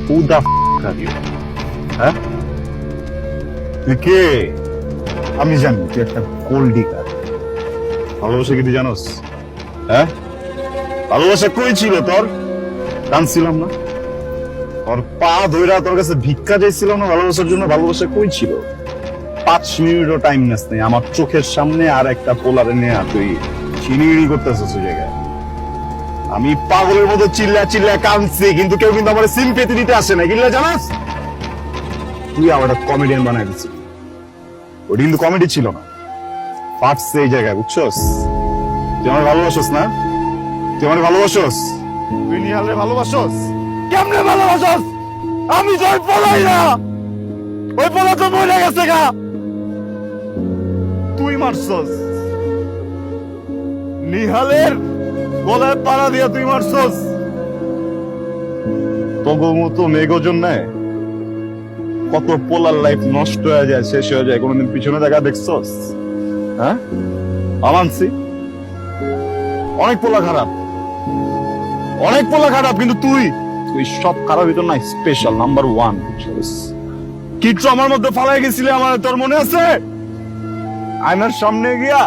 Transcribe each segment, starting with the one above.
Who the are you? হ্যাঁ তুই কে? আমি জানি তুই একটা গোল্ড ডিগার। ভালোবাসা কি তুই জানোস? হ্যাঁ ভালোবাসা কই ছিল তোর? কানছিলাম না তোর পা ধইরা তোর কাছে ভিক্ষা চাইছিলাম না ভালোবাসার জন্য? ভালোবাসা কই ছিল? 5 মিনিটও টাইম নেস নাই আমার চোখের সামনে আর একটা পোলারে নেয়া তুই ছিনিড়ি করতেছিস ওই জায়গায়। আমি পাগলের মতো চিল্লা চিল্লা কাঁদছি কিন্তু কেউ কিন্তু আমার সিম্পেথি দিতে আসে না, কিল্লা জানাস? তুই আমার একটা কমেডিয়ান বানাই দিচ্ছিস, ওটা কিন্তু কমেডি ছিল না, পারছে এই জায়গায়, বুঝছস? তুই আমার ভালোবাসস না? তুই আমার ভালোবাসস? তুই নিহালে ভালোবাসস? কেমনে ভালোবাসস? আমি তো ওই পলাই না, ওই পলা তো মরে গেছে গা। তুই মারছস নিহালের গলায় পাড়া দিয়া, তুই মারছস। তগো মতো মেঘজন নেয় কত পোলার লাইফ নষ্ট হয়ে যায়, শেষ হয়ে যায়, কোনোদিন পিছনে দেখা দেখছস? হ্যাঁ আমানছি অনেক পোলা খারাপ, অনেক পোলা খারাপ, কিন্তু তুই তুই সব খারাপ ভিতর না স্পেশাল নাম্বার 1। কিচ্ছু আমার মধ্যে ফালাই গেছিলে আমার, তোর মনে আছে? আয়নার সামনে গিয়া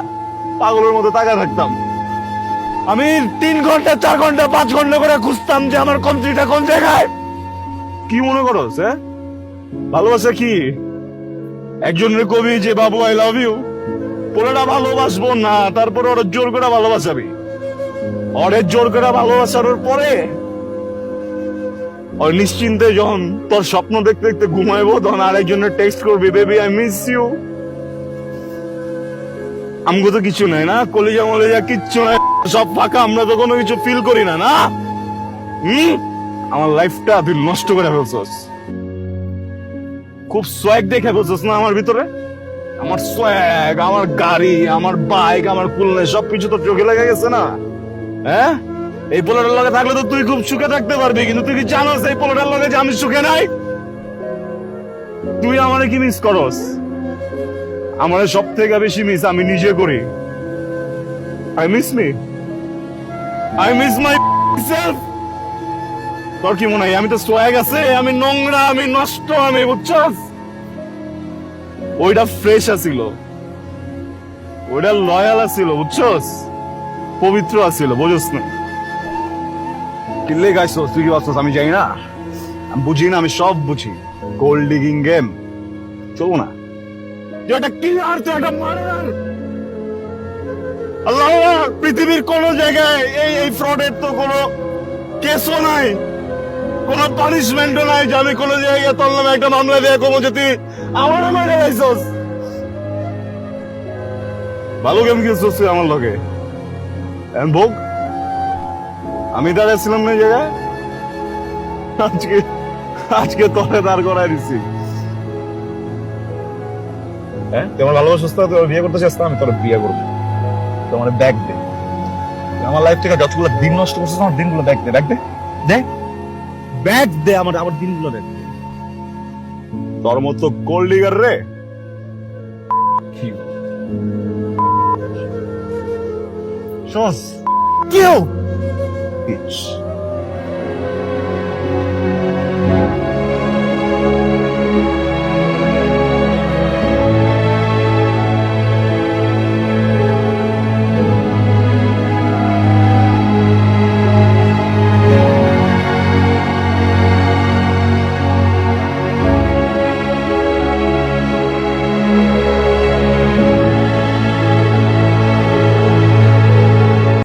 পাগলের মতো তাকায় থাকতাম আমি, 3 ঘন্টা 4 ঘন্টা 5 ঘন্টা করে খুঁজতাম যে আমার কন্ট্রিটা কোন জায়গায়। কি মনে করস? হ্যাঁ ভালোবাসা কি একজনের কবি যে বাবু আই লাভ ইউ, পুরোটা ভালোবাসবো না, তারপরে ওরা জোর করে ভালোবাসাবি, অনেক জোর করে ভালোবাসার পরে ওই নিশ্চিন্তে যখন তোর স্বপ্ন দেখতে দেখতে ঘুমাইবো তখন আরেকজনের টেক্সট করবি, বেবি আই মিস ইউ। আমগো তো কিছু নাই না, কলিজা মলিজা কিচ্ছু নাই, সব ফাঁকা, আমরা তো কোনো কিছু ফিল করি না। না আমার লাইফটা তুই নষ্ট করে ফেলছস, খুব সোয়াগ দেখে ফেলছস না আমার ভিতরে। আমার সোয়াগ, আমার গাড়ি, আমার বাইক, আমার কুলনে সবকিছু তো চোখে লেগে গেছে না। হ্যাঁ এই পোলাটার লগে থাকলে তো তুই খুব সুখে থাকতে পারবি, কিন্তু তুই কি জানোস এই পোলাটার লগে যে আমি সুখে নাই? তুই আমারে কি মিস করস? আমার সব থেকে বেশি মিস আমি নিজে করি। I miss me, I miss my self. তোর কি মনে হয় আমি তো সোয়াগ আছে, আমি নোংরা, আমি নষ্ট, আমি, বুঝছস? ওইটা ফ্রেশ আছিল, ওইটা লয়াল আছিল, বুঝছস? পবিত্র আছিল, বুঝছস না? কিল্লে গাইছস তুই কি ভাবছস আমি জানি না? আমি বুঝি না, আমি সব বুঝি। গোল্ড ডিগিং গেম চলবো না, তুই একটা কিলার, তুই একটা মার্ডার। আল্লাহ, পৃথিবীর কোন জায়গায় এই ফ্রডের তো কোনো কেসও নাই, কোনো পানিশমেন্টও নাই যে আমি কোন জায়গায় তোর নামে একটা মামলা দিয়ে কমো যে তুই আমারও মেরে গাইছস। ভালো গেম খেলছস তুই আমার লগে, ভোগ আমি দাঁড়াইছিলাম না এই জায়গায়, আজকে আজকে তোরে দাঁড় করাই দিছি। হ্যাঁ তুই আমার ভালোবাসিস না, তুই বিয়ে করতে চাস না, আমি তোর বিয়ে করবো। তুই আমার ব্যাগ দে, আমার লাইফ থেকে যতগুলো দিন নষ্ট করছিস আমার দিনগুলো ব্যাগ দে, ব্যাগ দে, দে ব্যাগ দে, আমার আমার দিনগুলো ব্যাগ দে। তোর মতো গোল্ড ডিগার রে কি কেউ